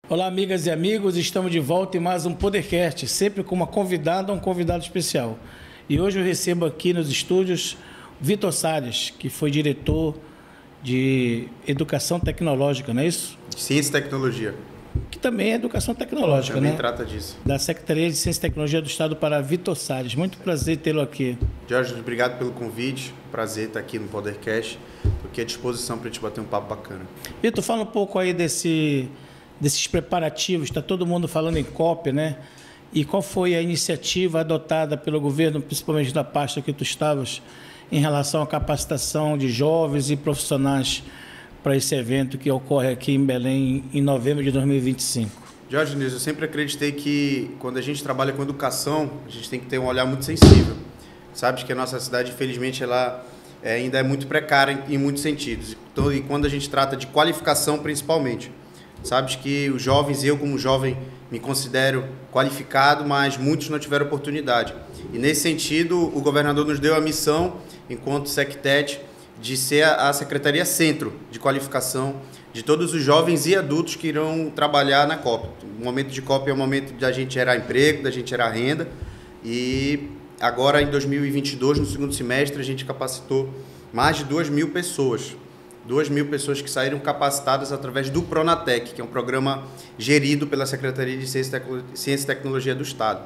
Olá, amigas e amigos, estamos de volta em mais um Podercast, sempre com uma convidada ou um convidado especial. E hoje eu recebo aqui nos estúdios Vitor Salles, que foi diretor de Educação Tecnológica, não é isso? Ciência e Tecnologia. Que também é Educação Tecnológica, também né? Trata disso. Da Secretaria de Ciência e Tecnologia do Estado para Vitor Salles. Muito prazer tê-lo aqui. Jorge, obrigado pelo convite. Prazer estar aqui no Podercast. Estou aqui à disposição para a gente bater um papo bacana. Vitor, fala um pouco aí desses preparativos. Está todo mundo falando em COP, né? E qual foi a iniciativa adotada pelo governo, principalmente da pasta que tu estavas, em relação à capacitação de jovens e profissionais para esse evento que ocorre aqui em Belém em novembro de 2025? Jorge, eu sempre acreditei que quando a gente trabalha com educação, a gente tem que ter um olhar muito sensível. Sabe que a nossa cidade, infelizmente, ela ainda é muito precária em muitos sentidos. Então, e quando a gente trata de qualificação, principalmente. Sabes que os jovens, eu como jovem me considero qualificado, mas muitos não tiveram oportunidade. E nesse sentido, o governador nos deu a missão, enquanto SecTech, de ser a Secretaria Centro de Qualificação de todos os jovens e adultos que irão trabalhar na COP. O momento de COP é o momento da gente gerar emprego, da gente gerar renda. E agora, em 2022, no segundo semestre, a gente capacitou mais de 2.000 pessoas. 2.000 pessoas que saíram capacitadas através do Pronatec, que é um programa gerido pela Secretaria de Ciência e Tecnologia do Estado.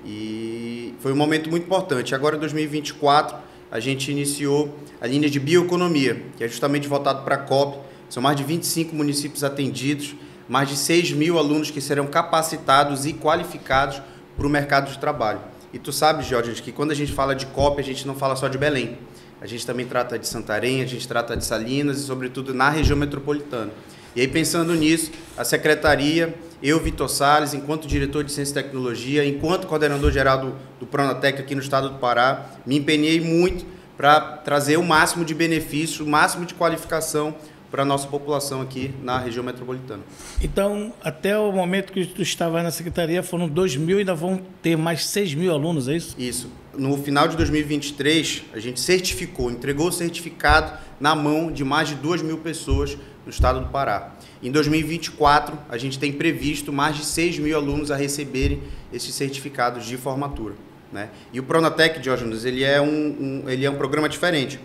E foi um momento muito importante. Agora, em 2024, a gente iniciou a linha de bioeconomia, que é justamente voltado para a COP. São mais de 25 municípios atendidos, mais de 6.000 alunos que serão capacitados e qualificados para o mercado de trabalho. E tu sabes, Jorge, que quando a gente fala de COP, a gente não fala só de Belém. A gente também trata de Santarém, a gente trata de Salinas e, sobretudo, na região metropolitana. E aí, pensando nisso, a Secretaria, eu, Vitor Salles, enquanto diretor de Ciência e Tecnologia, enquanto coordenador-geral do Pronatec aqui no estado do Pará, me empenhei muito para trazer o máximo de benefício, o máximo de qualificação para a nossa população aqui na região metropolitana. Então, até o momento que tu estava na Secretaria, foram 2.000 e ainda vão ter mais 6.000 alunos, é isso? Isso. No final de 2023, a gente entregou o certificado na mão de mais de 2.000 pessoas no estado do Pará. Em 2024, a gente tem previsto mais de 6.000 alunos a receberem esses certificados de formatura, né? E o Pronatec, Diógenes, ele é um programa diferente.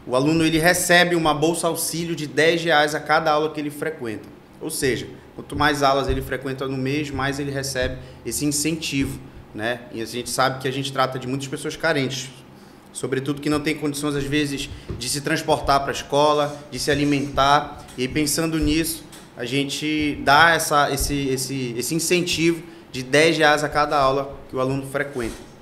O aluno ele recebe uma bolsa auxílio de R$10 a cada aula que ele frequenta. Ou seja, quanto mais aulas ele frequenta no mês, mais ele recebe esse incentivo, né? E a gente sabe que a gente trata de muitas pessoas carentes, sobretudo que não tem condições, às vezes, de se transportar para a escola, de se alimentar. E aí, pensando nisso, a gente dá esse incentivo de R$10 a cada aula que o aluno frequenta.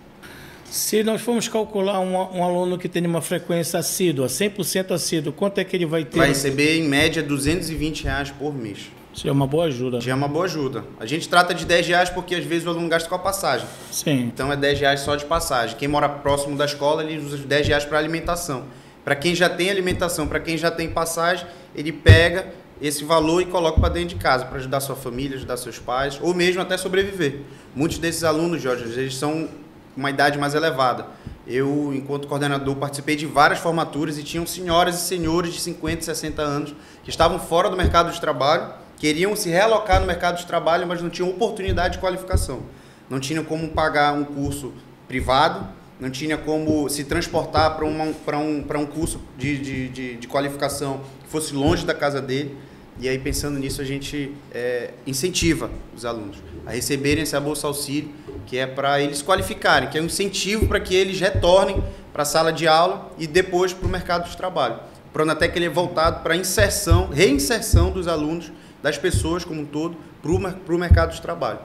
Se nós formos calcular um aluno que tem uma frequência assídua, 100% assíduo, quanto é que ele vai ter? Vai receber, em média, R$220 por mês. Isso é uma boa ajuda. Já é uma boa ajuda. A gente trata de R$10 porque, às vezes, o aluno gasta com a passagem. Sim. Então, é R$10 só de passagem. Quem mora próximo da escola, ele usa os R$10 para alimentação. Para quem já tem alimentação, para quem já tem passagem, ele pega esse valor e coloca para dentro de casa, para ajudar sua família, ajudar seus pais, ou mesmo até sobreviver. Muitos desses alunos, Jorge, eles são uma idade mais elevada. Eu, enquanto coordenador, participei de várias formaturas e tinham senhoras e senhores de 50, 60 anos que estavam fora do mercado de trabalho, queriam se realocar no mercado de trabalho, mas não tinham oportunidade de qualificação. Não tinham como pagar um curso privado, não tinha como se transportar para um curso de qualificação que fosse longe da casa dele. E aí, pensando nisso, a gente incentiva os alunos a receberem essa bolsa auxílio, que é para eles qualificarem, que é um incentivo para que eles retornem para a sala de aula e depois para o mercado de trabalho. O Pronatec ele é voltado para a reinserção dos alunos, das pessoas como um todo, para o mercado de trabalho.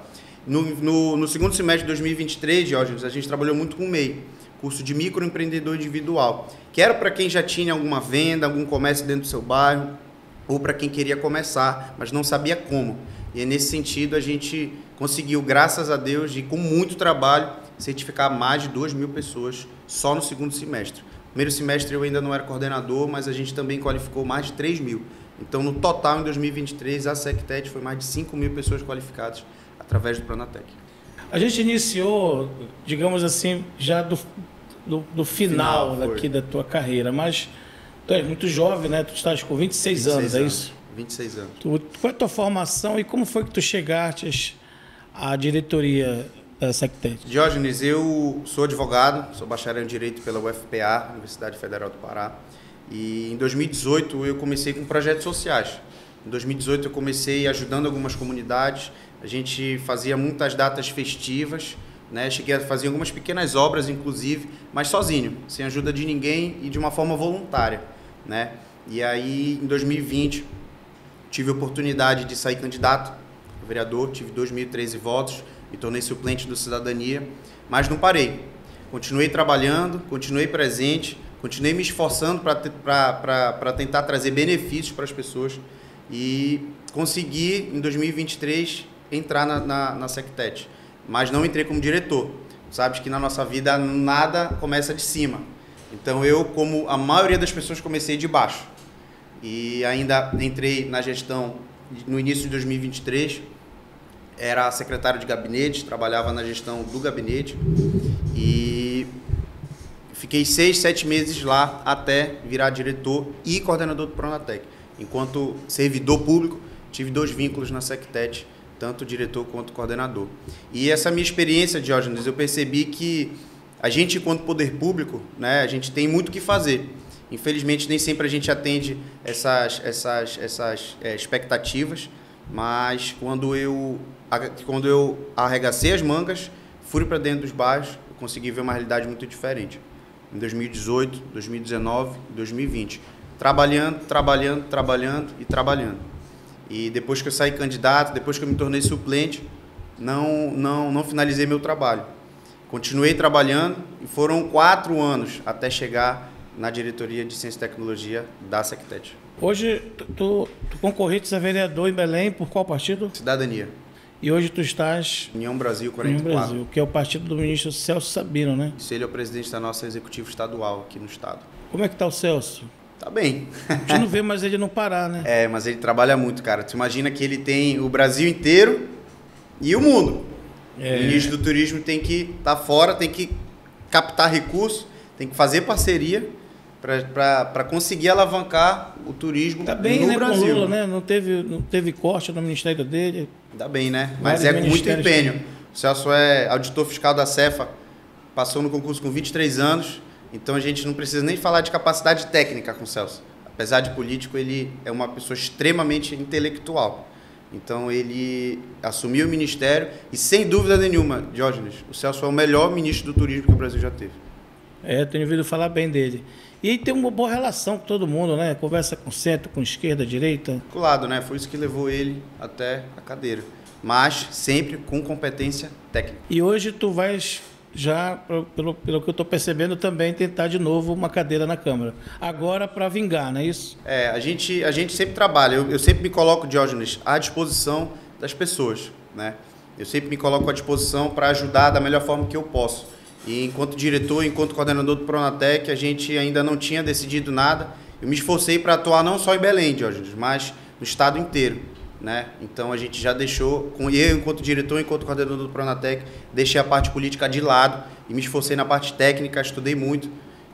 No segundo semestre de 2023, Diógenes, a gente trabalhou muito com o MEI, curso de microempreendedor individual, que era para quem já tinha alguma venda, algum comércio dentro do seu bairro, ou para quem queria começar, mas não sabia como. E nesse sentido, a gente conseguiu, graças a Deus, e com muito trabalho, certificar mais de 2.000 pessoas só no segundo semestre. No primeiro semestre eu ainda não era coordenador, mas a gente também qualificou mais de 3.000. Então, no total, em 2023, a SecTech foi mais de 5.000 pessoas qualificadas através do Pronatec. A gente iniciou, digamos assim, já do final daqui da tua carreira, mas tu és muito jovem, né? Tu estás com 26 anos, é isso? 26 anos. Qual é a tua formação e como foi que tu chegaste à diretoria da Sectet? Diógenes, eu sou advogado, sou bacharel em Direito pela UFPA, Universidade Federal do Pará. E em 2018 eu comecei com projetos sociais. Em 2018 eu comecei ajudando algumas comunidades. A gente fazia muitas datas festivas, né? Cheguei a fazer algumas pequenas obras, inclusive, mas sozinho, sem ajuda de ninguém e de uma forma voluntária, né? E aí, em 2020, tive a oportunidade de sair candidato a vereador, tive 2.013 votos, me tornei suplente do Cidadania, mas não parei. Continuei trabalhando, continuei presente, continuei me esforçando para tentar trazer benefícios para as pessoas e consegui, em 2023, entrar na Sectet. Mas não entrei como diretor. Sabes que na nossa vida nada começa de cima. Então eu, como a maioria das pessoas, comecei de baixo. E ainda entrei na gestão no início de 2023, era secretário de gabinete, trabalhava na gestão do gabinete e fiquei 6, 7 meses lá até virar diretor e coordenador do Pronatec. Enquanto servidor público, tive 2 vínculos na Sectet, tanto diretor quanto coordenador. E essa minha experiência, Diógenes, eu percebi que a gente, enquanto poder público, né, a gente tem muito o que fazer. Infelizmente, nem sempre a gente atende essas expectativas, mas quando eu arregacei as mangas, fui para dentro dos bairros, eu consegui ver uma realidade muito diferente. Em 2018, 2019, 2020. Trabalhando. E depois que eu saí candidato, depois que eu me tornei suplente, não finalizei meu trabalho. Continuei trabalhando e foram 4 anos até chegar na diretoria de Ciência e Tecnologia da Sectet. Hoje, tu concorreste a vereador em Belém por qual partido? Cidadania. E hoje tu estás... União Brasil 44. União Brasil, que é o partido do ministro Celso Sabino, né? Isso, ele é o presidente da nossa executiva estadual aqui no estado. Como é que tá o Celso? Tá bem. A gente não vê mais ele não parar, né? É, mas ele trabalha muito, cara. Tu imagina que ele tem o Brasil inteiro e o mundo. O ministro do Turismo tem que estar fora, tem que captar recursos, tem que fazer parceria para conseguir alavancar o turismo tá bem, no né, Brasil. Com Lula, né? Não teve corte no ministério dele. Tá bem, né? Mas é com muito empenho. O Celso é auditor fiscal da Cefa, passou no concurso com 23 anos, então a gente não precisa nem falar de capacidade técnica com o Celso. Apesar de político, ele é uma pessoa extremamente intelectual. Então ele assumiu o ministério e, sem dúvida nenhuma, Diógenes, o Celso é o melhor ministro do turismo que o Brasil já teve. Tenho ouvido falar bem dele. E tem uma boa relação com todo mundo, né? Conversa com centro, com esquerda, direita. Do lado, né? Foi isso que levou ele até a cadeira. Mas sempre com competência técnica. E hoje tu vais já, pelo que eu estou percebendo, também tentar de novo uma cadeira na Câmara. Agora para vingar, não é isso? A gente sempre trabalha. Eu sempre me coloco, Diógenes, à disposição das pessoas, né? Eu sempre me coloco à disposição para ajudar da melhor forma que eu posso. E enquanto diretor, enquanto coordenador do Pronatec, a gente ainda não tinha decidido nada. Eu me esforcei para atuar não só em Belém, Diógenes, mas no estado inteiro, né? Então a gente já deixou, eu enquanto diretor, enquanto coordenador do Pronatec, deixei a parte política de lado e me esforcei na parte técnica, estudei muito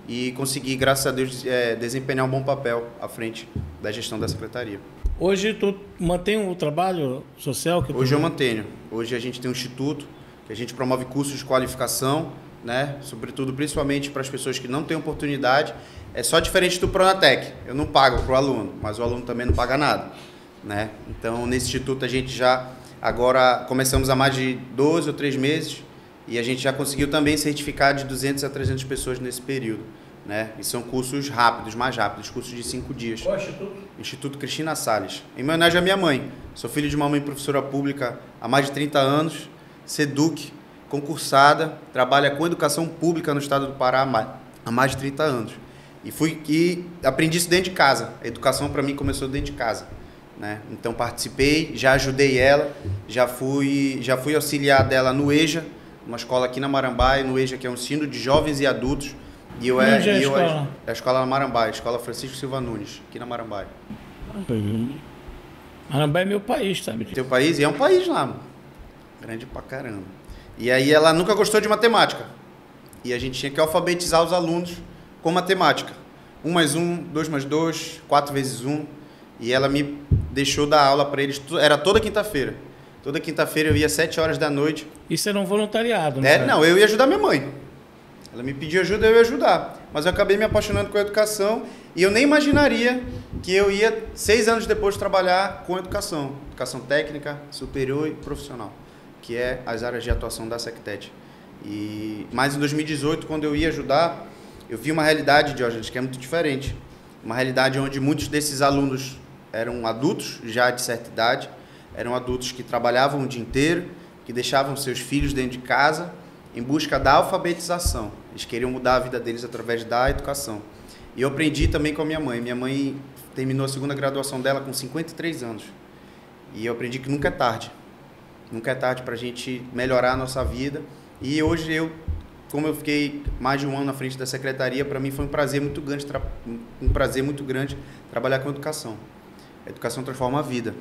e consegui, graças a Deus, desempenhar um bom papel à frente da gestão da Secretaria. Hoje tu mantém o trabalho social? Hoje eu mantenho. Hoje a gente tem um instituto que a gente promove cursos de qualificação, né? Sobretudo, principalmente para as pessoas que não têm oportunidade. É só diferente do Pronatec. Eu não pago para o aluno, mas o aluno também não paga nada, né? Então, nesse instituto, a gente já agora começamos há mais de 12 ou 3 meses e a gente já conseguiu também certificar de 200 a 300 pessoas nesse período, né? E são cursos rápidos, mais rápidos, cursos de 5 dias. Qual é o instituto? Instituto Cristina Salles. Em homenagem à minha mãe. Sou filho de uma mãe professora pública há mais de 30 anos, SEDUC, concursada, trabalha com educação pública no estado do Pará há mais de 30 anos. E aprendi isso dentro de casa. A educação para mim começou dentro de casa, né? Então participei, já ajudei ela, já fui auxiliar dela no EJA, uma escola aqui na Marambaia, no EJA, que é um ensino de jovens e adultos. E a escola na Marambaia, Escola Francisco Silva Nunes, aqui na Marambaia. Marambaia é meu país, sabe? Teu país? E é um país lá, mano. Grande pra caramba. E aí ela nunca gostou de matemática. E a gente tinha que alfabetizar os alunos com matemática. 1 mais 1, 2 mais 2, 4 vezes 1. E ela me deixou dar aula para eles, era toda quinta-feira. Toda quinta-feira eu ia às 7 horas da noite. Isso era um voluntariado, né? Não, eu ia ajudar minha mãe. Ela me pediu ajuda, eu ia ajudar. Mas eu acabei me apaixonando com a educação e eu nem imaginaria que eu ia, 6 anos depois, trabalhar com educação. Educação técnica, superior e profissional, que é as áreas de atuação da Sectet. Mas em 2018, quando eu ia ajudar, eu vi uma realidade, Diógenes, que é muito diferente. Uma realidade onde muitos desses alunos eram adultos, já de certa idade, eram adultos que trabalhavam o dia inteiro, que deixavam seus filhos dentro de casa em busca da alfabetização. Eles queriam mudar a vida deles através da educação. E eu aprendi também com a minha mãe. Minha mãe terminou a segunda graduação dela com 53 anos. E eu aprendi que nunca é tarde. Nunca é tarde para a gente melhorar a nossa vida. E hoje como eu fiquei mais de um ano na frente da secretaria, para mim foi um prazer muito grande trabalhar com educação. A educação transforma a vida.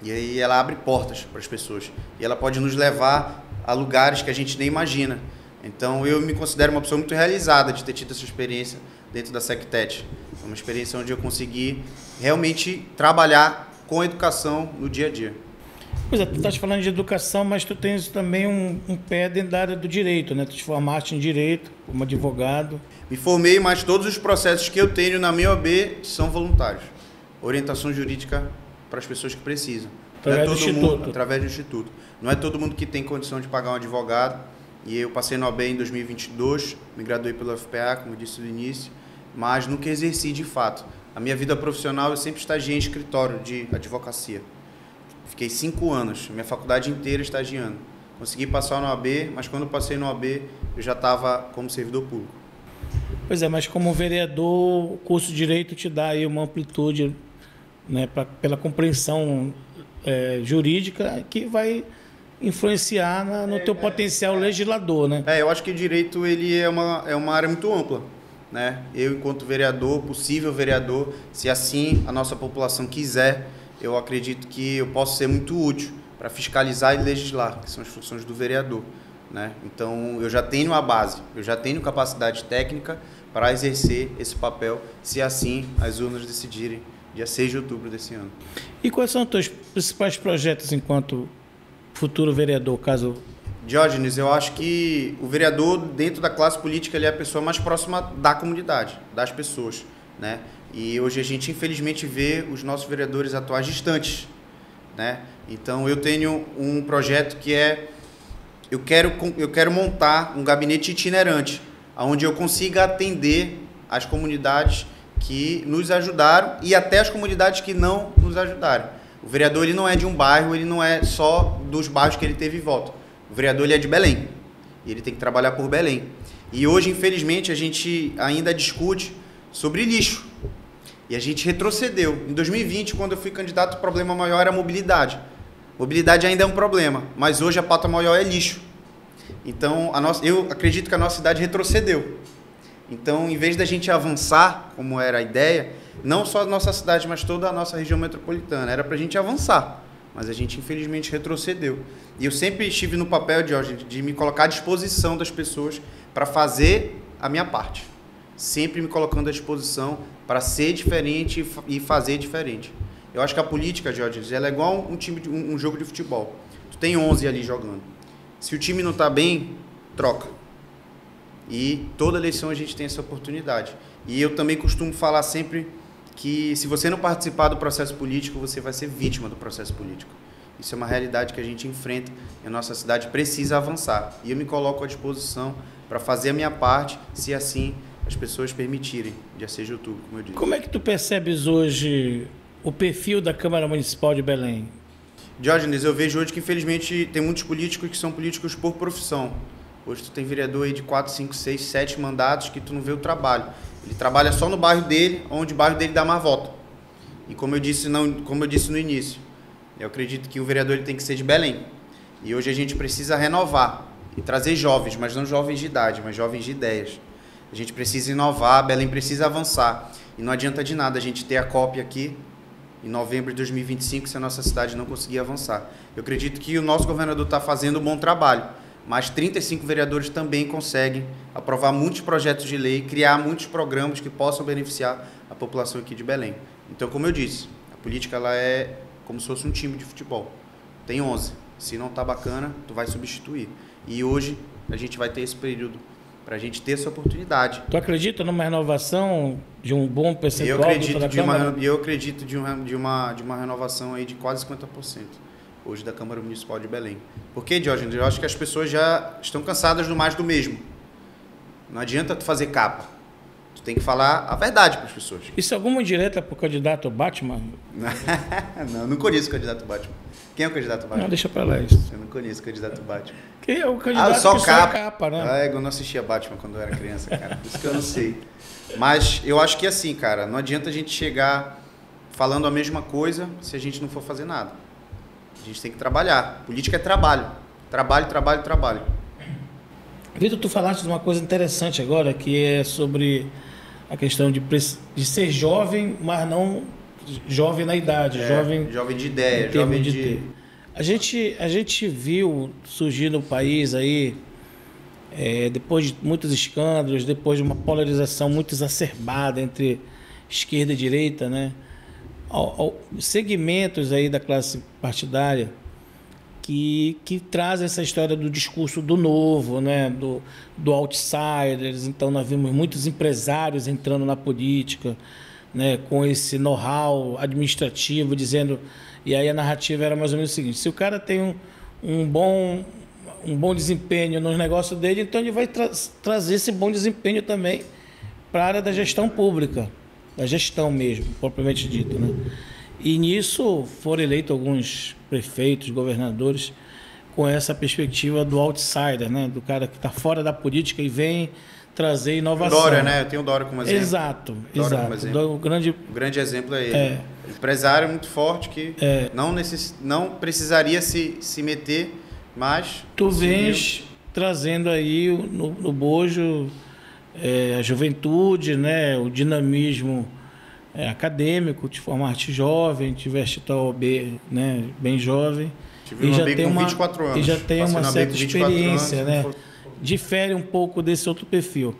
E aí ela abre portas para as pessoas. E ela pode nos levar a lugares que a gente nem imagina. Então eu me considero uma pessoa muito realizada de ter tido essa experiência dentro da Sectet. É uma experiência onde eu consegui realmente trabalhar com educação no dia a dia. Pois é, tu estás falando de educação, mas tu tens também um pé dentro da área do direito, né? Tu te formaste em direito, como advogado. Me formei, mas todos os processos que eu tenho na minha OAB são voluntários. Orientação jurídica para as pessoas que precisam. Através do Instituto. Através do Instituto. Não é todo mundo que tem condição de pagar um advogado. E eu passei na OAB em 2022, me graduei pela UFPA, como eu disse no início, mas nunca exerci de fato. A minha vida profissional eu sempre estagiei em escritório de advocacia. Fiquei 5 anos, minha faculdade inteira estagiando. Consegui passar na OAB, mas quando passei na OAB eu já estava como servidor público. Pois é, mas como vereador, o curso de Direito te dá aí uma amplitude, né, pela compreensão jurídica que vai influenciar no teu potencial legislador, né? Eu acho que o direito ele é uma área muito ampla, né? Eu, enquanto vereador, possível vereador, se assim a nossa população quiser, eu acredito que eu posso ser muito útil para fiscalizar e legislar, que são as funções do vereador, né? Então, eu já tenho a base, eu já tenho capacidade técnica para exercer esse papel, se assim as urnas decidirem, dia 6 de outubro desse ano. E quais são os teus principais projetos enquanto futuro vereador, caso... Diógenes, eu acho que o vereador, dentro da classe política, ele é a pessoa mais próxima da comunidade, das pessoas, né? E hoje a gente, infelizmente, vê os nossos vereadores atuais distantes, né? Então, eu tenho um projeto que eu quero montar um gabinete itinerante, onde eu consiga atender as comunidades que nos ajudaram e até as comunidades que não nos ajudaram. O vereador ele não é de um bairro, ele não é só dos bairros que ele teve em volta. O vereador ele é de Belém, e ele tem que trabalhar por Belém. E hoje, infelizmente, a gente ainda discute sobre lixo. E a gente retrocedeu. Em 2020, quando eu fui candidato, o problema maior era a mobilidade. Mobilidade ainda é um problema, mas hoje a pauta maior é lixo. Então, eu acredito que a nossa cidade retrocedeu. Então, em vez da gente avançar, como era a ideia, não só a nossa cidade, mas toda a nossa região metropolitana, era para a gente avançar, mas a gente, infelizmente, retrocedeu. E eu sempre estive no papel de me colocar à disposição das pessoas para fazer a minha parte. Sempre me colocando à disposição para ser diferente e fazer diferente. Eu acho que a política, Jorge, ela é igual um jogo de futebol. Tu tem 11 ali jogando. Se o time não está bem, troca. E toda eleição a gente tem essa oportunidade. E eu também costumo falar sempre que se você não participar do processo político, você vai ser vítima do processo político. Isso é uma realidade que a gente enfrenta e a nossa cidade precisa avançar. E eu me coloco à disposição para fazer a minha parte, se assim as pessoas permitirem, dia 6 de outubro, como eu disse. Como é que tu percebes hoje o perfil da Câmara Municipal de Belém? Diógenes, eu vejo hoje que, infelizmente, tem muitos políticos que são políticos por profissão. Hoje tu tem vereador aí de 4, 5, 6, 7 mandatos que tu não vê o trabalho. Ele trabalha só no bairro dele, onde o bairro dele dá mais voto. E como eu disse no início, eu acredito que o vereador ele tem que ser de Belém. E hoje a gente precisa renovar e trazer jovens, mas não jovens de idade, mas jovens de ideias. A gente precisa inovar, Belém precisa avançar. E não adianta de nada a gente ter a cópia aqui em novembro de 2025 se a nossa cidade não conseguir avançar. Eu acredito que o nosso governador está fazendo um bom trabalho, mas 35 vereadores também conseguem aprovar muitos projetos de lei, criar muitos programas que possam beneficiar a população aqui de Belém. Então, como eu disse, a A política, ela é como se fosse um time de futebol. Tem 11. Se não tá bacana, tu vai substituir. E hoje a gente vai ter esse período para a gente ter essa oportunidade. Tu acredita numa renovação de um bom percentual? Eu acredito de uma renovação aí de quase 50% hoje da Câmara Municipal de Belém. Por quê, Diógenes? Eu acho que as pessoas já estão cansadas do mais do mesmo. Não adianta tu fazer capa. Tu tem que falar a verdade para as pessoas. Isso é alguma indireta para o candidato Batman? Não conheço o candidato Batman. Quem é o candidato Batman? Não, deixa para lá isso. Eu não conheço o candidato Batman. Quem é o candidato só que capa. só capa, né? Eu não assistia Batman quando eu era criança, cara. Por isso que eu não sei. Mas eu acho que é assim, cara, não adianta a gente chegar falando a mesma coisa se a gente não for fazer nada. A gente tem que trabalhar. Política é trabalho. Trabalho, trabalho, trabalho. Vitor, tu falaste de uma coisa interessante agora, que é sobre a questão de ser jovem, mas não jovem na idade. Jovem de ideia, jovem de... A gente viu surgir no país aí, depois de muitos escândalos, depois de uma polarização muito exacerbada entre esquerda e direita, né? Segmentos aí da classe partidária que trazem essa história do discurso do novo, né? do outsiders. Então, nós vimos muitos empresários entrando na política, né? Com esse know-how administrativo, dizendo... E aí a narrativa era mais ou menos o seguinte: se o cara tem um bom desempenho nos negócios dele, então ele vai trazer esse bom desempenho também para a área da gestão pública, da gestão mesmo, propriamente dito, né? E nisso foram eleitos alguns prefeitos, governadores, com essa perspectiva do outsider, né? Do cara que está fora da política e vem trazer inovação. Dória, né? Eu tenho o Dória como exemplo. Exato. O grande exemplo é ele. Empresário muito forte que não precisaria se meter, mas... Tu vens trazendo aí no bojo a juventude, né? O dinamismo acadêmico, te formaste jovem, tiveste tua OB, né? Bem jovem. Tive uma OB com 24 anos. E já tem uma certa experiência, né? Difere um pouco desse outro perfil.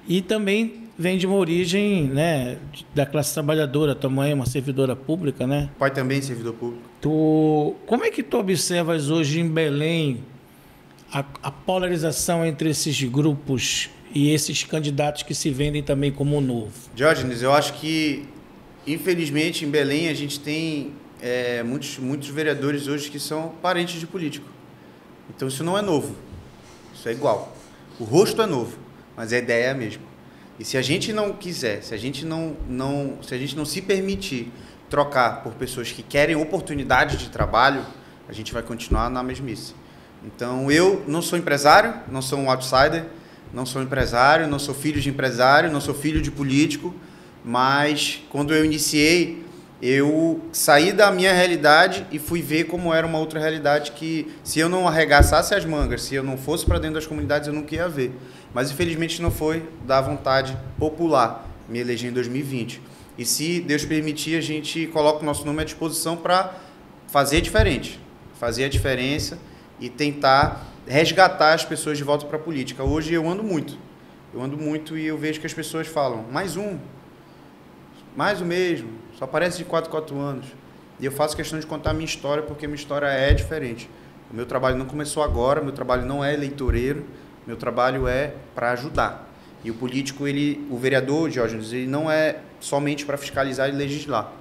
E também vem de uma origem, né, da classe trabalhadora. Tua mãe é uma servidora pública, né? Pai também servidor público. Como é que tu observas hoje em Belém a polarização entre esses grupos e esses candidatos que se vendem também como novo? Diógenes, eu acho que, infelizmente, em Belém a gente tem muitos vereadores hoje que são parentes de político. Então isso não é novo. Isso é igual. O rosto é novo, mas a ideia é a mesma. E se a gente não quiser, se a gente não se permitir trocar por pessoas que querem oportunidade de trabalho, a gente vai continuar na mesmice. Então, eu não sou empresário, não sou um outsider, não sou empresário, não sou filho de empresário, não sou filho de político, mas quando eu iniciei, eu saí da minha realidade e fui ver como era uma outra realidade que, se eu não arregaçasse as mangas, se eu não fosse para dentro das comunidades, eu nunca ia ver. Mas, infelizmente, não foi da vontade popular me eleger em 2020. E, se Deus permitir, a gente coloca o nosso nome à disposição para fazer diferente, fazer a diferença e tentar resgatar as pessoas de volta para a política. Hoje eu ando muito e eu vejo que as pessoas falam, mais o mesmo, só aparece de 4 anos. E eu faço questão de contar a minha história, porque a minha história é diferente. O meu trabalho não começou agora, meu trabalho não é eleitoreiro, meu trabalho é para ajudar. E o político, o vereador, Diógenes, ele não é somente para fiscalizar e legislar.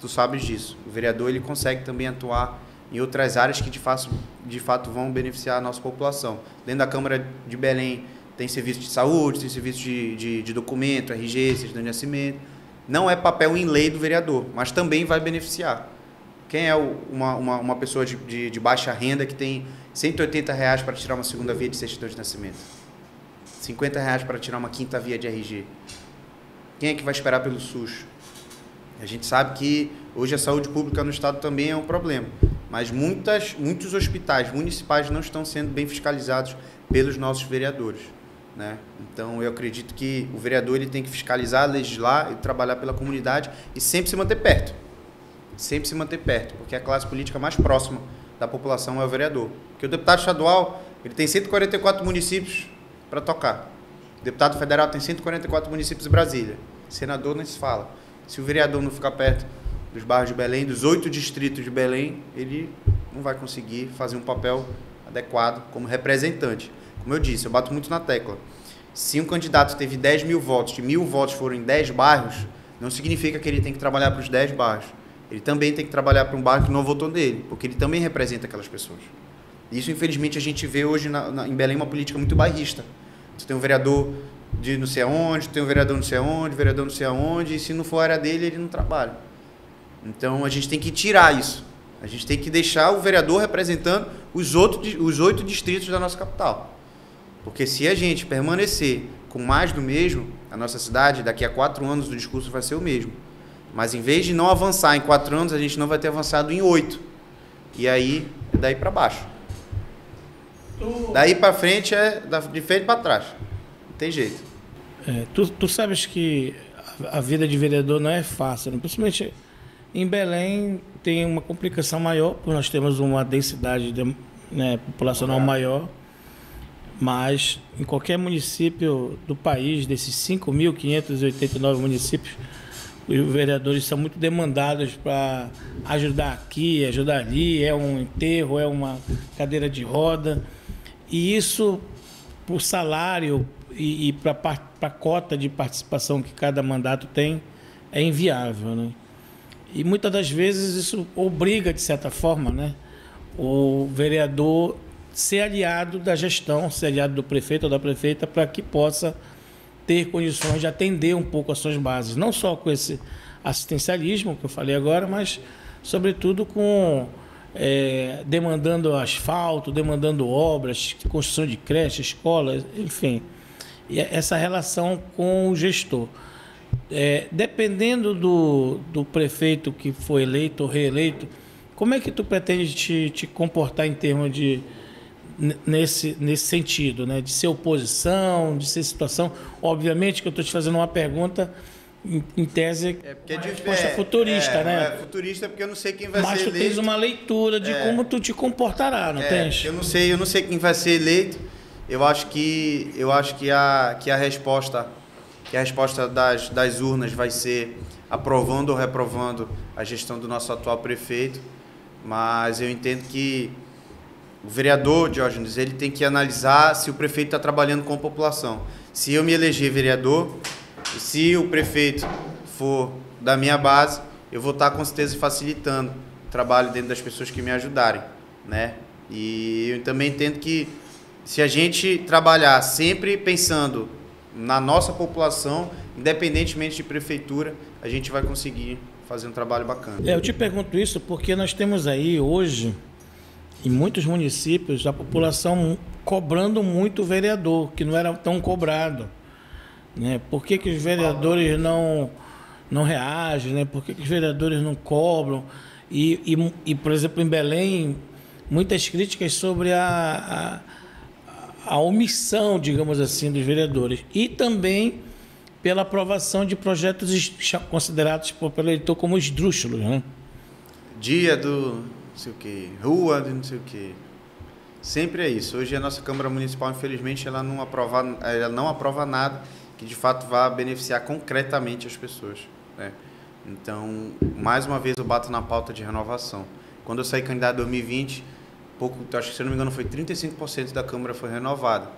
Tu sabes disso. O vereador, ele consegue também atuar em outras áreas que de fato vão beneficiar a nossa população. Dentro da Câmara de Belém tem serviço de saúde, tem serviço de documento, RG, certidão de nascimento. Não é papel em lei do vereador, mas também vai beneficiar. Quem é uma pessoa de baixa renda que tem R$180 para tirar uma segunda via de certidão de nascimento? R$50 para tirar uma quinta via de RG? Quem é que vai esperar pelo SUS? A gente sabe que hoje a saúde pública no estado também é um problema, mas muitos hospitais municipais não estão sendo bem fiscalizados pelos nossos vereadores, né? Então, eu acredito que o vereador ele tem que fiscalizar, legislar e trabalhar pela comunidade e sempre se manter perto. Sempre se manter perto, porque a classe política mais próxima da população é o vereador. Porque o deputado estadual ele tem 144 municípios para tocar. O deputado federal tem 144 municípios em Brasília. Senador nem se fala. Se o vereador não ficar perto dos bairros de Belém, dos 8 distritos de Belém, ele não vai conseguir fazer um papel adequado como representante. Como eu disse, eu bato muito na tecla. Se um candidato teve 10 mil votos, de 1.000 votos foram em 10 bairros, não significa que ele tem que trabalhar para os 10 bairros. Ele também tem que trabalhar para um bairro que não votou nele, porque ele também representa aquelas pessoas. Isso, infelizmente, a gente vê hoje em Belém uma política muito bairrista. Você tem um vereador de não sei aonde, tem um vereador não sei aonde, vereador não sei aonde, e se não for a área dele, ele não trabalha. Então, a gente tem que tirar isso. A gente tem que deixar o vereador representando os 8 distritos da nossa capital. Porque se a gente permanecer com mais do mesmo, a nossa cidade, daqui a 4 anos, o discurso vai ser o mesmo. Mas, em vez de não avançar em 4 anos, a gente não vai ter avançado em 8. E aí, é daí para baixo. Daí para frente é de frente para trás. Não tem jeito. Tu sabes que a vida de vereador não é fácil, né? Principalmente em Belém tem uma complicação maior, porque nós temos uma densidade populacional maior, mas em qualquer município do país, desses 5.589 municípios, os vereadores são muito demandados para ajudar aqui, ajudar ali, é um enterro, é uma cadeira de roda. E isso, por salário e para a cota de participação que cada mandato tem, é inviável, né? E muitas das vezes isso obriga, de certa forma, né, o vereador ser aliado da gestão, ser aliado do prefeito ou da prefeita, para que possa ter condições de atender um pouco as suas bases. Não só com esse assistencialismo que eu falei agora, mas, sobretudo, com demandando asfalto, demandando obras, construção de creches, escolas, enfim. E essa relação com o gestor. Dependendo do prefeito que foi eleito ou reeleito, como é que tu pretende te comportar em termos de nesse sentido, né? De ser oposição, de ser situação? Obviamente que eu estou te fazendo uma pergunta em tese, porque uma resposta futurista, né? É futurista porque eu não sei quem vai Mas ser eleito. Mas tu tens uma leitura de como tu te comportará, não tens? Eu não sei quem vai ser eleito. Eu acho que a resposta das urnas vai ser aprovando ou reprovando a gestão do nosso atual prefeito. Mas eu entendo que o vereador, Diógenes, ele tem que analisar se o prefeito está trabalhando com a população. Se eu me eleger vereador, e se o prefeito for da minha base, eu vou estar com certeza facilitando o trabalho dentro das pessoas que me ajudarem, né? E eu também entendo que se a gente trabalhar sempre pensando na nossa população, independentemente de prefeitura, a gente vai conseguir fazer um trabalho bacana. Eu te pergunto isso porque nós temos aí hoje, em muitos municípios, a população cobrando muito o vereador, que não era tão cobrado. Né? Por que os vereadores não reagem? Né? Por que os vereadores não cobram? E, por exemplo, em Belém, muitas críticas sobre a omissão, digamos assim, dos vereadores. E também pela aprovação de projetos considerados pelo eleitor como esdrúxulos. Né? Dia do não sei o quê, rua do não sei o quê. Sempre é isso. Hoje a nossa Câmara Municipal, infelizmente, ela não aprova nada que de fato vá beneficiar concretamente as pessoas, né? Então, mais uma vez eu bato na pauta de renovação. Quando eu saí candidato em 2020, acho que, se eu não me engano, foi 35% da Câmara foi renovada.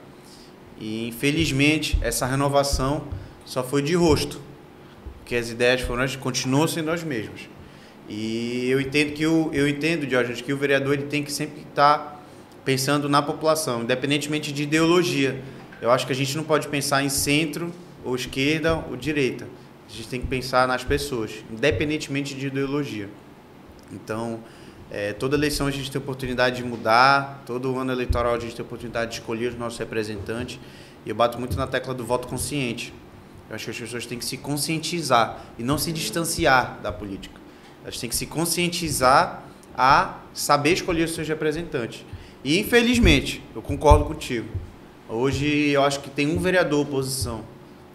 E, infelizmente, essa renovação só foi de rosto, porque as ideias continuam sendo as mesmas. E eu entendo, Diógenes, que o vereador ele tem que sempre estar pensando na população, independentemente de ideologia. Eu acho que a gente não pode pensar em centro, ou esquerda, ou direita. A gente tem que pensar nas pessoas, independentemente de ideologia. Então, toda eleição a gente tem oportunidade de mudar, todo ano eleitoral a gente tem oportunidade de escolher os nossos representantes. E eu bato muito na tecla do voto consciente. Eu acho que as pessoas têm que se conscientizar e não se distanciar da política. Elas têm que se conscientizar a saber escolher os seus representantes. E, infelizmente, eu concordo contigo. Hoje, eu acho que tem um vereador oposição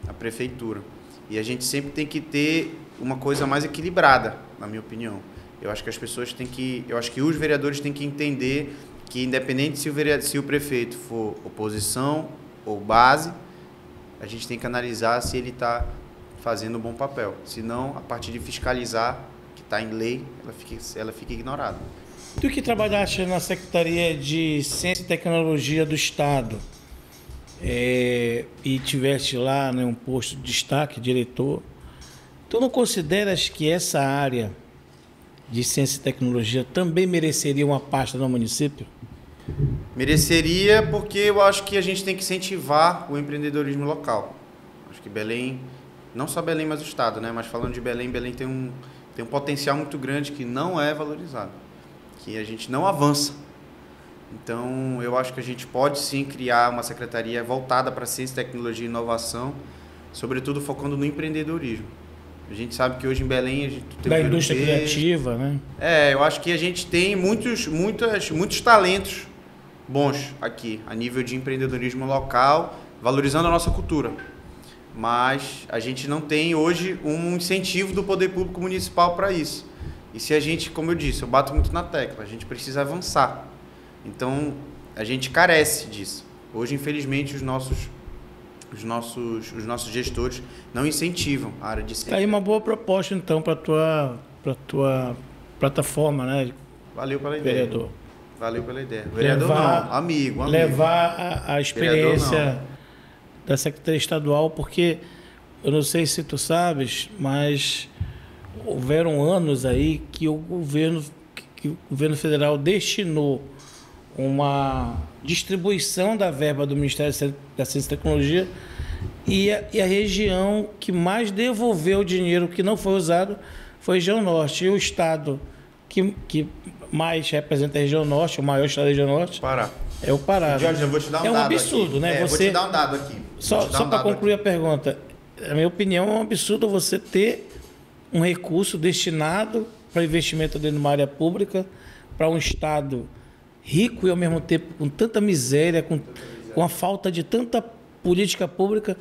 à prefeitura. E a gente sempre tem que ter uma coisa mais equilibrada, na minha opinião. Eu acho que as pessoas têm que... Eu acho que os vereadores têm que entender que, independente se o prefeito for oposição ou base, a gente tem que analisar se ele está fazendo um bom papel. Se não, a partir de fiscalizar, que está em lei, ela fica ignorada. Tu que trabalhaste na Secretaria de Ciência e Tecnologia do Estado e tiveste lá, né, um posto de destaque, diretor, tu não consideras que essa área de Ciência e Tecnologia também mereceria uma pasta no município? Mereceria, porque eu acho que a gente tem que incentivar o empreendedorismo local. Acho que Belém, não só Belém, mas o Estado, né? Mas falando de Belém, Belém tem um potencial muito grande que não é valorizado, que a gente não avança. Então, eu acho que a gente pode sim criar uma secretaria voltada para ciência, tecnologia e inovação, sobretudo focando no empreendedorismo. A gente sabe que hoje em Belém a gente tem da indústria criativa, né? Eu acho que a gente tem muitos talentos bons aqui, a nível de empreendedorismo local, valorizando a nossa cultura. Mas a gente não tem hoje um incentivo do poder público municipal para isso. E se a gente, como eu disse, eu bato muito na tecla, a gente precisa avançar. Então, a gente carece disso. Hoje, infelizmente, os nossos gestores não incentivam a área de ciência. Tá aí uma boa proposta, então, para tua plataforma, né? Valeu pela ideia. Vereador. Valeu pela ideia. Vereador não, amigo. Levar a experiência da Secretaria Estadual, porque eu não sei se tu sabes, mas houveram anos aí que o governo federal destinou uma distribuição da verba do Ministério da Ciência e Tecnologia e a região que mais devolveu o dinheiro que não foi usado foi a região norte. E o estado que mais representa a região norte, o maior estado da região norte, Pará. É o Pará. Jorge, eu vou te dar um dado. É um absurdo, aqui. Né? Vou te dar um dado aqui. Só para concluir a pergunta, a minha opinião, é um absurdo você ter um recurso destinado para investimento dentro de uma área pública para um estado rico e, ao mesmo tempo, com tanta miséria, com a falta de tanta política pública,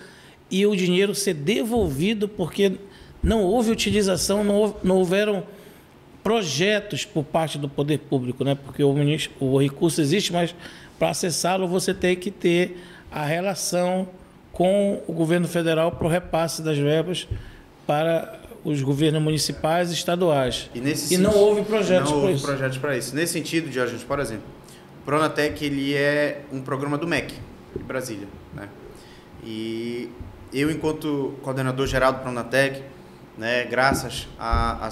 e o dinheiro ser devolvido porque não houve utilização, não houveram projetos por parte do poder público, né? Porque o recurso existe, mas para acessá-lo você tem que ter a relação com o governo federal para o repasse das verbas para os governos municipais e estaduais. E não houve projetos para isso. Nesse sentido, Jorge, por exemplo, o Pronatec ele é um programa do MEC, de Brasília, né? E eu, enquanto coordenador geral do Pronatec, né, graças a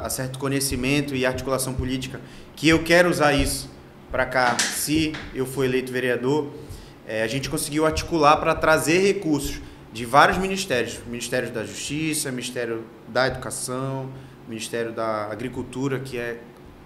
certo conhecimento e articulação política, que eu quero usar isso para cá, se eu for eleito vereador, a gente conseguiu articular para trazer recursos de vários ministérios, Ministério da Justiça, Ministério da Educação, Ministério da Agricultura, que é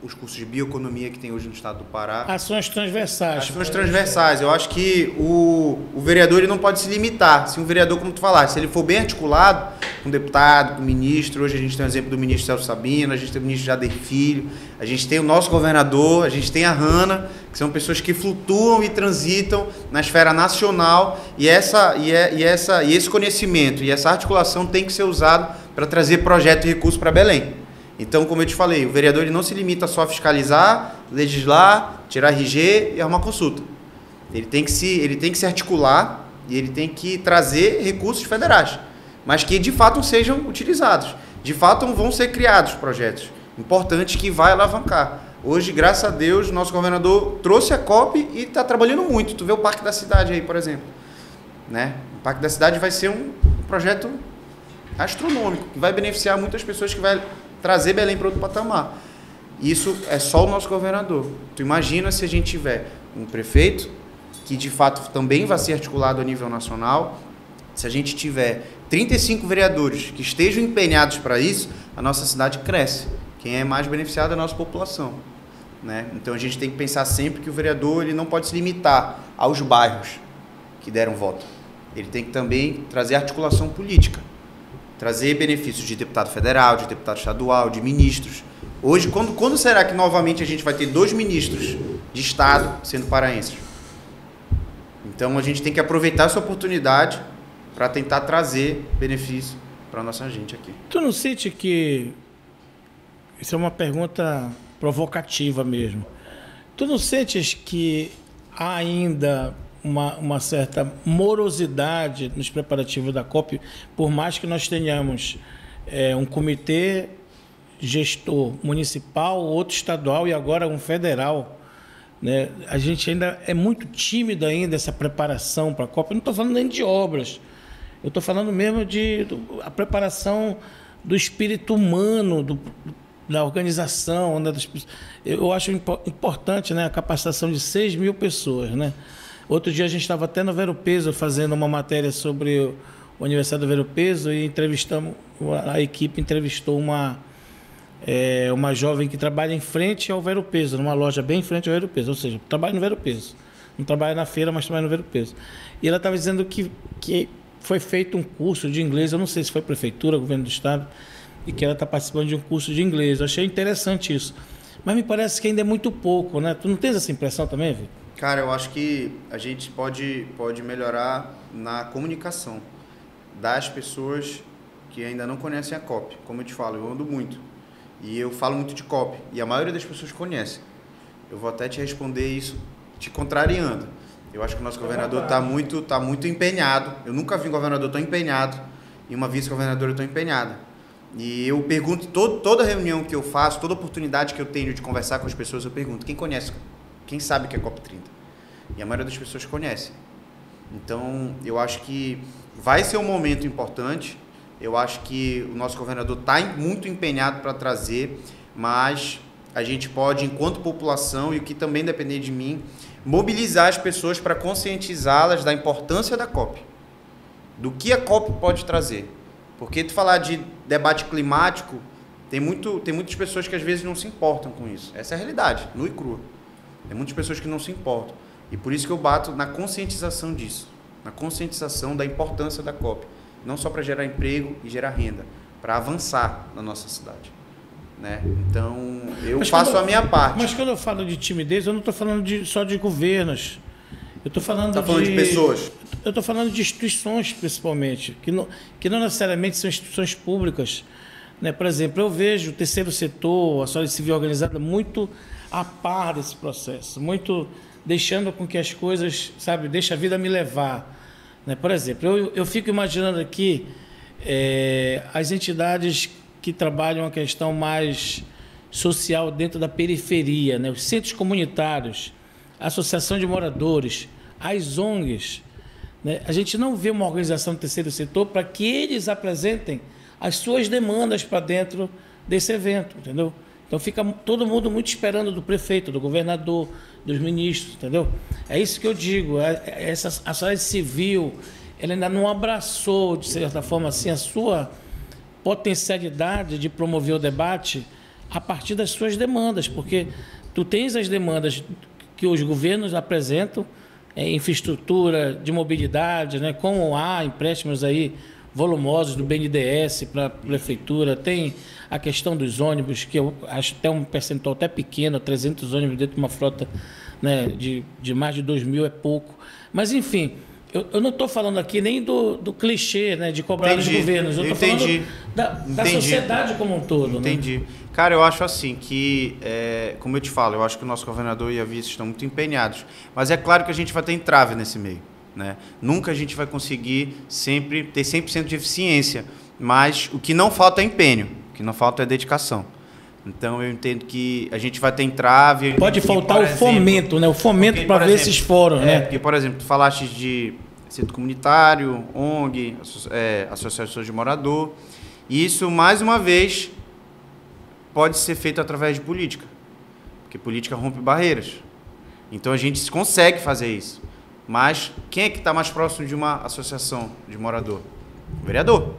os cursos de bioeconomia que tem hoje no estado do Pará. Ações transversais. Ações transversais. Eu acho que o vereador ele não pode se limitar. Se um vereador, como tu falaste, se ele for bem articulado, com deputado, com ministro, hoje a gente tem o exemplo do ministro Celso Sabino, a gente tem o ministro Jader Filho, a gente tem o nosso governador, a gente tem a Hanna, que são pessoas que flutuam e transitam na esfera nacional, e esse conhecimento e essa articulação tem que ser usado para trazer projeto e recurso para Belém. Então, como eu te falei, o vereador ele não se limita só a fiscalizar, legislar, tirar RG e arrumar consulta. Ele tem que se articular e ele tem que trazer recursos federais, mas que de fato sejam utilizados. De fato vão ser criados projetos importantes que vai alavancar. Hoje, graças a Deus, nosso governador trouxe a COP e está trabalhando muito. Tu vê o Parque da Cidade aí, por exemplo, né? O Parque da Cidade vai ser um projeto astronômico, que vai beneficiar muitas pessoas, que vai trazer Belém para outro patamar. Isso é só o nosso governador. Tu imagina se a gente tiver um prefeito, que de fato também vai ser articulado a nível nacional, se a gente tiver 35 vereadores que estejam empenhados para isso, a nossa cidade cresce. Quem é mais beneficiado é a nossa população, né? Então a gente tem que pensar sempre que o vereador ele não pode se limitar aos bairros que deram voto. Ele tem que também trazer articulação política, trazer benefícios de deputado federal, de deputado estadual, de ministros. Hoje, quando será que novamente a gente vai ter 2 ministros de Estado sendo paraenses? Então, a gente tem que aproveitar essa oportunidade para tentar trazer benefício para a nossa gente aqui. Tu não sente que... Isso é uma pergunta provocativa mesmo. Tu não sentes que há ainda uma certa morosidade nos preparativos da COP, por mais que nós tenhamos um comitê gestor municipal, outro estadual e agora um federal, né? A gente ainda é muito tímido ainda essa preparação para a Copa. Eu não estou falando nem de obras, eu estou falando mesmo a preparação do espírito humano, da organização, né? Eu acho importante, né, a capacitação de 6 mil pessoas, né? Outro dia a gente estava até no Ver o Peso fazendo uma matéria sobre o aniversário do Ver o Peso e a equipe entrevistou uma jovem que trabalha em frente ao Ver o Peso, numa loja bem em frente ao Ver o Peso, ou seja, trabalha no Ver o Peso. Não trabalha na feira, mas trabalha no Ver o Peso. E ela estava dizendo que foi feito um curso de inglês, eu não sei se foi prefeitura, governo do estado, e que ela está participando de um curso de inglês. Eu achei interessante isso. Mas me parece que ainda é muito pouco, né? Tu não tens essa impressão também, Vitor? Cara, eu acho que a gente pode melhorar na comunicação das pessoas que ainda não conhecem a COP. Como eu te falo, eu ando muito. E eu falo muito de COP. E a maioria das pessoas conhece. Eu vou até te responder isso te contrariando. Eu acho que o nosso governador está muito empenhado. Eu nunca vi um governador tão empenhado e uma vice-governadora tão empenhada. E eu pergunto, toda reunião que eu faço, toda oportunidade que eu tenho de conversar com as pessoas, eu pergunto, quem conhece? Quem sabe que é COP30? E a maioria das pessoas conhece. Então, eu acho que vai ser um momento importante. Eu acho que o nosso governador está muito empenhado para trazer, mas a gente pode, enquanto população, e o que também depender de mim, mobilizar as pessoas para conscientizá-las da importância da COP, do que a COP pode trazer. Porque tu falar de debate climático, tem muitas pessoas que às vezes não se importam com isso. Essa é a realidade, nua e crua. Tem muitas pessoas que não se importam. E por isso que eu bato na conscientização disso, na conscientização da importância da COP. Não só para gerar emprego e gerar renda, para avançar na nossa cidade. Né? Então, eu faço a minha parte. Mas quando eu falo de timidez, eu não estou falando só de governos. Eu estou falando, de pessoas. Eu estou falando de instituições, principalmente, que não necessariamente são instituições públicas. Né? Por exemplo, eu vejo o terceiro setor, a sociedade civil organizada, muito a par desse processo, muito deixando com que as coisas, sabe, deixa a vida me levar. Né? Por exemplo, eu fico imaginando aqui as entidades que trabalham a questão mais social dentro da periferia, né? Os centros comunitários, a associação de moradores, as ONGs. Né? A gente não vê uma organização do terceiro setor para que eles apresentem as suas demandas para dentro desse evento, entendeu? Então fica todo mundo muito esperando do prefeito, do governador, dos ministros, entendeu? É isso que eu digo, a sociedade civil, ela ainda não abraçou, de certa forma, assim, a sua potencialidade de promover o debate a partir das suas demandas, porque tu tens as demandas que os governos apresentam, infraestrutura de mobilidade, né, como há empréstimos aí volumosos do BNDES para a prefeitura, tem a questão dos ônibus, que eu acho até um percentual até pequeno, 300 ônibus dentro de uma frota, né, de mais de 2 mil é pouco. Mas, enfim, eu não estou falando aqui nem do clichê, né, de cobrar dos governos, eu estou falando da sociedade como um todo. Entendi. Né? Cara, eu acho assim que, como eu te falo, eu acho que o nosso governador e a vice estão muito empenhados, mas é claro que a gente vai ter entrave nesse meio. Né? Nunca a gente vai conseguir sempre ter 100% de eficiência, mas o que não falta é empenho, o que não falta é dedicação. Então eu entendo que a gente vai ter entrave. Pode faltar o fomento, né? O fomento para ver esses fóruns, né? Porque, por exemplo, tu falaste de centro comunitário, ONG, associações de morador, e isso, mais uma vez, pode ser feito através de política, porque política rompe barreiras. Então a gente consegue fazer isso. Mas quem é que está mais próximo de uma associação de morador? O vereador.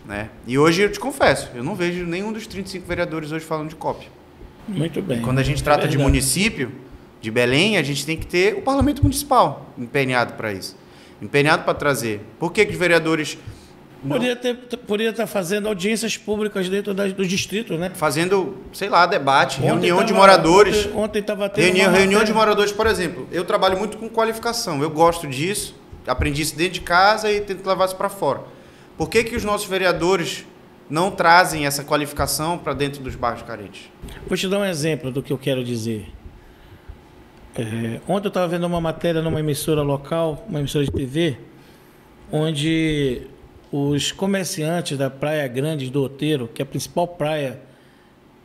Né? E hoje eu te confesso, eu não vejo nenhum dos 35 vereadores hoje falando de COP. Muito bem. E quando a gente trata de município, de Belém, a gente tem que ter o parlamento municipal empenhado para isso. Empenhado para trazer. Por que os vereadores... Poderia estar fazendo audiências públicas dentro do distrito, né? Fazendo, sei lá, debate, reunião de moradores. Ontem estava tendo reunião de moradores, por exemplo. Eu trabalho muito com qualificação, eu gosto disso, aprendi isso dentro de casa e tento levar isso para fora. Por que os nossos vereadores não trazem essa qualificação para dentro dos bairros carentes? Vou te dar um exemplo do que eu quero dizer. Ontem eu estava vendo uma matéria numa emissora local, uma emissora de TV, onde os comerciantes da Praia Grande do Outeiro, que é a principal praia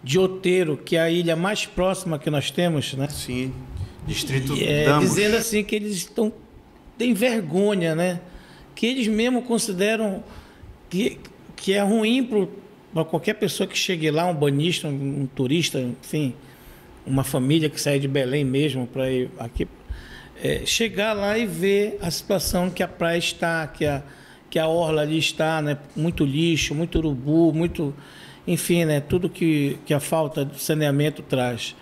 de Outeiro, que é a ilha mais próxima que nós temos, né? Sim, distrito Damos. Dizendo assim que eles têm vergonha, né? Que eles mesmo consideram que é ruim para qualquer pessoa que chegue lá, um banhista, um turista, enfim, uma família que sai de Belém mesmo para ir aqui, chegar lá e ver a situação que a praia está, que a orla ali está, né? Muito lixo, muito urubu, muito, enfim, né? Tudo que a falta de saneamento traz.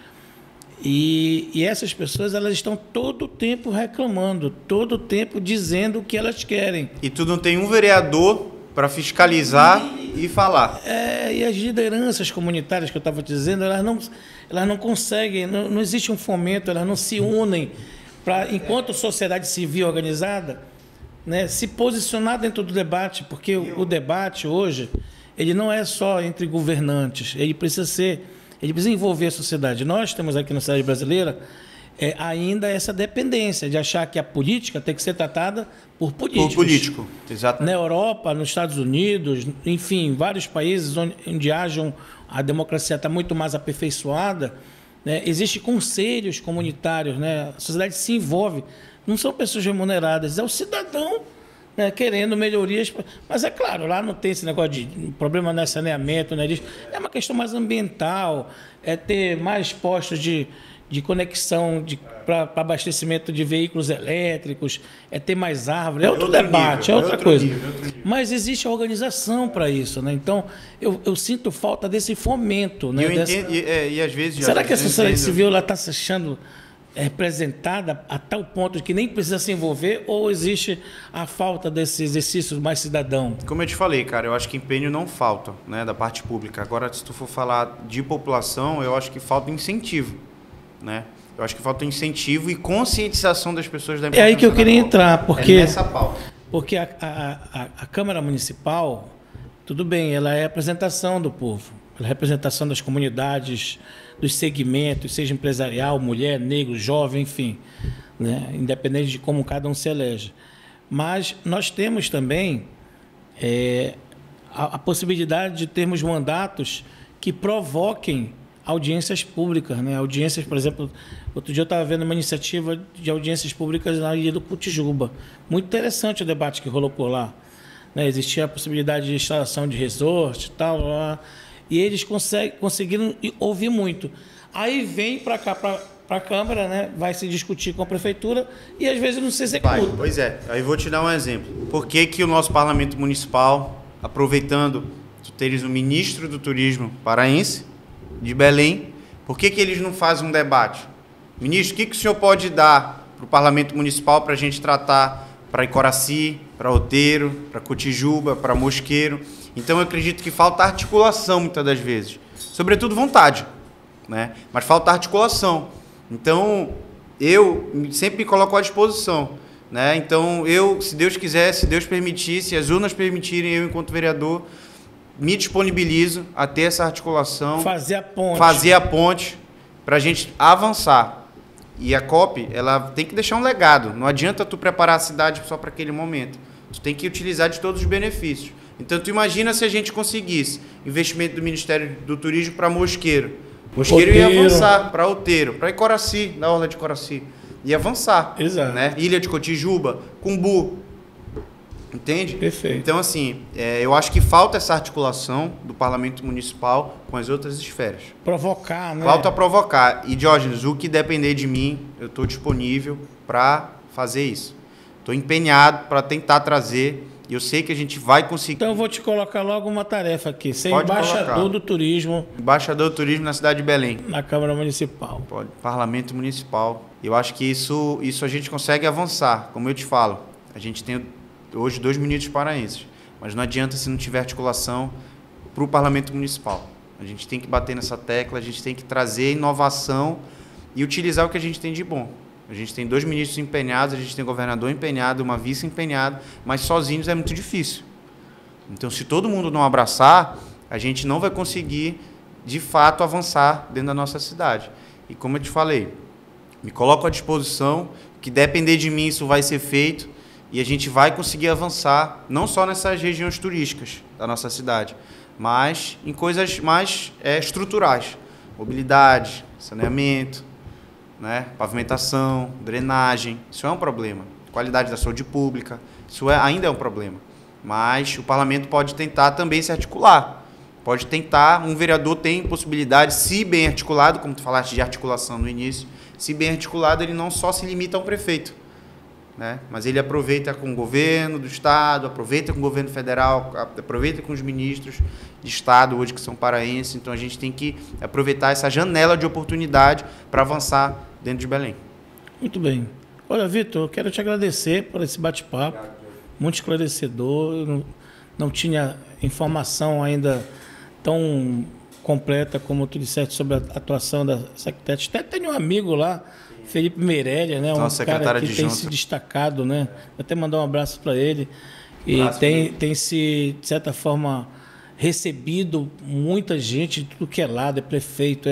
E essas pessoas, elas estão todo o tempo reclamando, todo o tempo dizendo o que elas querem. E tu não tem um vereador para fiscalizar e falar. E as lideranças comunitárias que eu estava dizendo, elas não conseguem, não existe um fomento, elas não se unem para, enquanto sociedade civil organizada, né, se posicionar dentro do debate, porque o debate hoje, ele não é só entre governantes, ele precisa envolver a sociedade. Nós temos aqui na sociedade brasileira ainda essa dependência de achar que a política tem que ser tratada por políticos. Por político, exato. Na Europa, nos Estados Unidos, enfim, vários países onde a democracia está muito mais aperfeiçoada, né? Existem conselhos comunitários, né? A sociedade se envolve. Não são pessoas remuneradas, é o cidadão, né, querendo melhorias. Mas é claro, lá não tem esse negócio de problema não é saneamento, né? É uma questão mais ambiental, é ter mais postos de conexão para abastecimento de veículos elétricos, é ter mais árvores, é outro debate, é outra coisa. Mas existe a organização para isso, né? Então, eu sinto falta desse fomento. Né? E às vezes... Será que a sociedade civil está se achando representada a tal ponto de que nem precisa se envolver, ou existe a falta desse exercício mais cidadão? Como eu te falei, cara, eu acho que empenho não falta, né, da parte pública. Agora, se tu for falar de população, eu acho que falta incentivo, né? Eu acho que falta incentivo e conscientização das pessoas da importância. É aí que eu queria entrar, porque nessa pauta. Porque a Câmara Municipal, tudo bem, ela é a representação do povo, ela é a representação das comunidades, dos segmentos, seja empresarial, mulher, negro, jovem, enfim, né? Independente de como cada um se elege. Mas nós temos também a possibilidade de termos mandatos que provoquem audiências públicas, né? Audiências, por exemplo, outro dia eu estava vendo uma iniciativa de audiências públicas na ilha do Cotijuba. Muito interessante o debate que rolou por lá, né? Existia a possibilidade de instalação de resort e tal, lá, e eles conseguiram ouvir muito. Aí vem para cá, para a Câmara, né? Vai se discutir com a Prefeitura e às vezes não se executa. Pois é, aí vou te dar um exemplo. Por que o nosso Parlamento Municipal, aproveitando tu teres o ministro do Turismo paraense, de Belém, por que eles não fazem um debate? Ministro, o que o senhor pode dar para o Parlamento Municipal para a gente tratar para Icoraci, para Outeiro, para Cotijuba, para Mosqueiro? Então, eu acredito que falta articulação muitas das vezes. Sobretudo vontade, né? Mas falta articulação. Então, eu sempre me coloco à disposição, né? Então, se Deus quiser, se Deus permitir, se as urnas permitirem, eu, enquanto vereador, me disponibilizo a ter essa articulação. Fazer a ponte para a gente avançar. E a COP, ela tem que deixar um legado. Não adianta tu preparar a cidade só para aquele momento. Tu tem que utilizar de todos os benefícios. Então, tu imagina se a gente conseguisse investimento do Ministério do Turismo para Mosqueiro. Mosqueiro ia avançar para Outeiro, para Icoraci, na orla de Icoraci. Ia avançar. Exato. Né? Ilha de Cotijuba, Cumbu. Entende? Perfeito. Então, assim, eu acho que falta essa articulação do Parlamento Municipal com as outras esferas. Provocar, né? Falta provocar. E, Diógenes, o que depender de mim, eu estou disponível para fazer isso. Estou empenhado para tentar trazer, e eu sei que a gente vai conseguir. Então, eu vou te colocar logo uma tarefa aqui. Ser Pode embaixador colocar. do turismo. Embaixador do turismo na cidade de Belém. Na Câmara Municipal. Pode. Parlamento Municipal. Eu acho que isso a gente consegue avançar. Como eu te falo, a gente tem hoje 2 ministros paraenses, mas não adianta se não tiver articulação para o Parlamento Municipal. A gente tem que bater nessa tecla, a gente tem que trazer inovação e utilizar o que a gente tem de bom. A gente tem 2 ministros empenhados, a gente tem um governador empenhado, uma vice empenhada, mas sozinhos é muito difícil. Então, se todo mundo não abraçar, a gente não vai conseguir, de fato, avançar dentro da nossa cidade. E como eu te falei, me coloco à disposição, que depender de mim isso vai ser feito, e a gente vai conseguir avançar, não só nessas regiões turísticas da nossa cidade, mas em coisas mais estruturais. Mobilidade, saneamento, né? Pavimentação, drenagem, isso é um problema. Qualidade da saúde pública, isso ainda é um problema. Mas o parlamento pode tentar também se articular. Pode tentar, um vereador tem possibilidade, se bem articulado, como tu falaste de articulação no início, se bem articulado, ele não só se limita a um prefeito, né? Mas ele aproveita com o governo do Estado, aproveita com o governo federal, aproveita com os ministros de Estado, hoje que são paraenses. Então, a gente tem que aproveitar essa janela de oportunidade para avançar dentro de Belém. Muito bem. Olha, Vitor, eu quero te agradecer por esse bate-papo, muito esclarecedor. Eu não tinha informação ainda tão completa como tu disseste sobre a atuação da Sectet. Até tenho um amigo lá, Felipe Meirelles, né? Um cara que tem se destacado, né? Vou até mandar um abraço para ele. E tem se, de certa forma, recebido muita gente de tudo que é lado, é prefeito,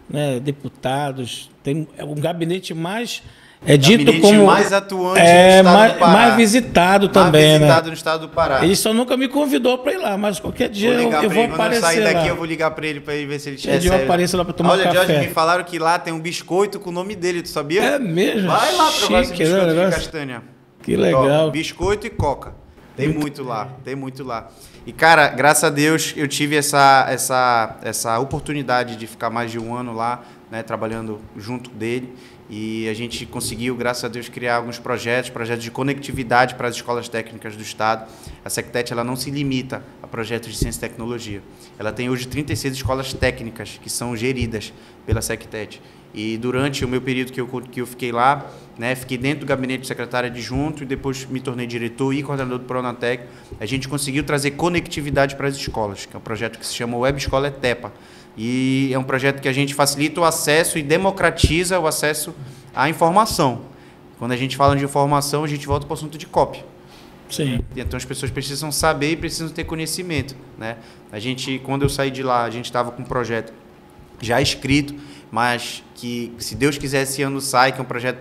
né, deputados. Tem um gabinete mais... É dito como mais atuante no estado do Pará. Mais visitado também, mais visitado né? no estado do Pará. Ele só nunca me convidou para ir lá, mas qualquer dia eu vou aparecer. Quando eu sair daqui, lá. eu vou ligar para ele ver se ele te recebe. Eu apareço lá para tomar café. Jorge, me falaram que lá tem um biscoito com o nome dele, tu sabia? É mesmo? Vai lá provar esse biscoito de castanha. Que legal. Top. Biscoito e coca. Tem muito lá, tem muito lá. E, cara, graças a Deus, eu tive essa oportunidade de ficar mais de um ano lá, né, trabalhando junto dele. E a gente conseguiu, graças a Deus, criar alguns projetos de conectividade para as escolas técnicas do Estado. A Sectet, ela não se limita a projetos de ciência e tecnologia. Ela tem hoje 36 escolas técnicas que são geridas pela Sectet. E durante o meu período que eu fiquei lá, né, fiquei dentro do gabinete do secretário adjunto e depois me tornei diretor e coordenador do Pronatec. A gente conseguiu trazer conectividade para as escolas, que é um projeto que se chama Web Escola ETEPA. E é um projeto que a gente facilita o acesso e democratiza o acesso à informação. Quando a gente fala de informação, a gente volta para o assunto de cópia. Sim. Então as pessoas precisam saber e precisam ter conhecimento, né? Quando eu saí de lá, a gente estava com um projeto já escrito, mas que, se Deus quiser, esse ano sai, que é um projeto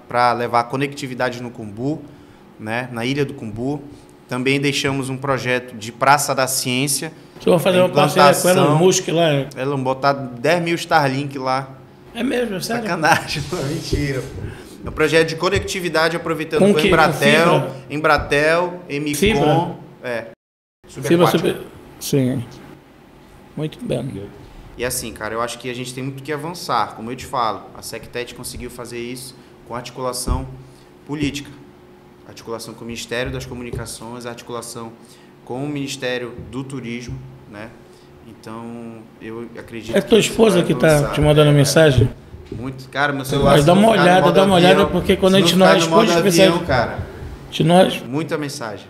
para levar conectividade no Cumbu, né? Na Ilha do Cumbu. Também deixamos um projeto de Praça da Ciência. Você vai fazer uma parceria com Elon Musk lá? Elon, botar 10 mil Starlink lá. É mesmo, é sério? Sacanagem, mentira. É um projeto de conectividade aproveitando com Embratel, Emicom. Fibra super. Sim. Muito bem. E assim, cara, eu acho que a gente tem muito que avançar. Como eu te falo, a Sectet conseguiu fazer isso com articulação política. Articulação com o Ministério das Comunicações, articulação com o Ministério do Turismo, né? Então, eu acredito que... É tua esposa que está te mandando mensagem? Muito, cara, meu celular... Mas dá uma olhada, porque quando a gente não responde... Muita mensagem.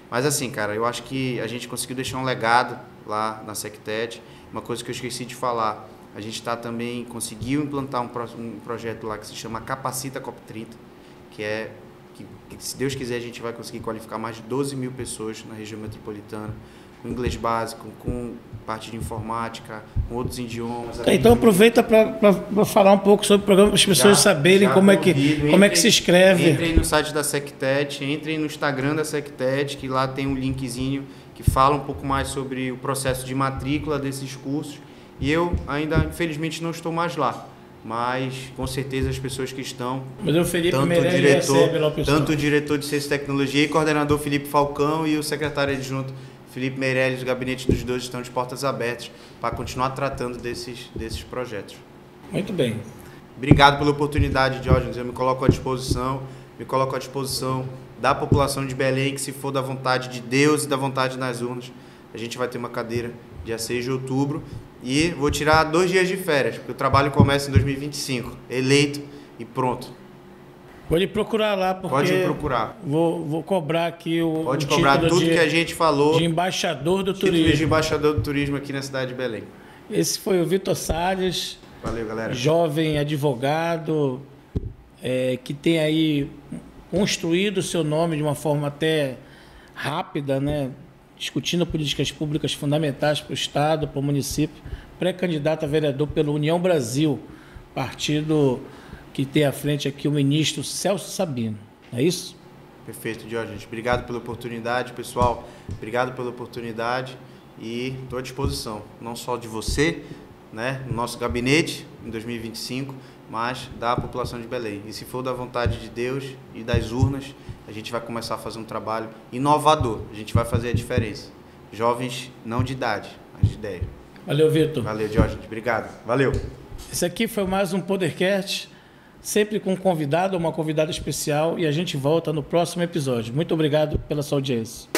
Mas assim, cara, eu acho que a gente conseguiu deixar um legado lá na Sectet. Uma coisa que eu esqueci de falar, a gente conseguiu implantar um projeto lá que se chama Capacita COP30, que se Deus quiser, a gente vai conseguir qualificar mais de 12 mil pessoas na região metropolitana, com inglês básico, com parte de informática, com outros idiomas. Então aproveita para falar um pouco sobre o programa, para as pessoas saberem como é que se inscreve. Entrem no site da Sectet, entrem no Instagram da Sectet, que lá tem um linkzinho que fala um pouco mais sobre o processo de matrícula desses cursos. E eu ainda, infelizmente, não estou mais lá. Mas, com certeza, as pessoas que estão... Mas o Felipe Meirelles recebe lá o pessoal. Tanto o diretor de Ciência e Tecnologia e coordenador Felipe Falcão e o secretário adjunto Felipe Meirelles, o gabinete dos dois estão de portas abertas para continuar tratando desses projetos. Muito bem. Obrigado pela oportunidade, Diógenes. Eu me coloco à disposição da população de Belém, que se for da vontade de Deus e da vontade nas urnas, a gente vai ter uma cadeira dia 6 de outubro. E vou tirar 2 dias de férias, porque o trabalho começa em 2025. Eleito e pronto. Vou lhe procurar lá, porque... Pode me procurar. Vou cobrar aqui Pode cobrar tudo que a gente falou. De embaixador do turismo. Título de embaixador do turismo aqui na cidade de Belém. Esse foi o Vitor Salles. Valeu, galera. Jovem advogado, que tem aí construído o seu nome de uma forma até rápida, né? Discutindo políticas públicas fundamentais para o Estado, para o município, pré-candidato a vereador pela União Brasil, partido que tem à frente aqui o ministro Celso Sabino. É isso? Perfeito, Diógenes. Obrigado pela oportunidade, pessoal. Obrigado pela oportunidade e estou à disposição, não só de você, né, no nosso gabinete em 2025, mas da população de Belém. E se for da vontade de Deus e das urnas, a gente vai começar a fazer um trabalho inovador. A gente vai fazer a diferença. Jovens não de idade, mas de ideia. Valeu, Vitor. Valeu, Diógenes. Obrigado. Valeu. Esse aqui foi mais um Podercast, sempre com um convidado ou uma convidada especial, e a gente volta no próximo episódio. Muito obrigado pela sua audiência.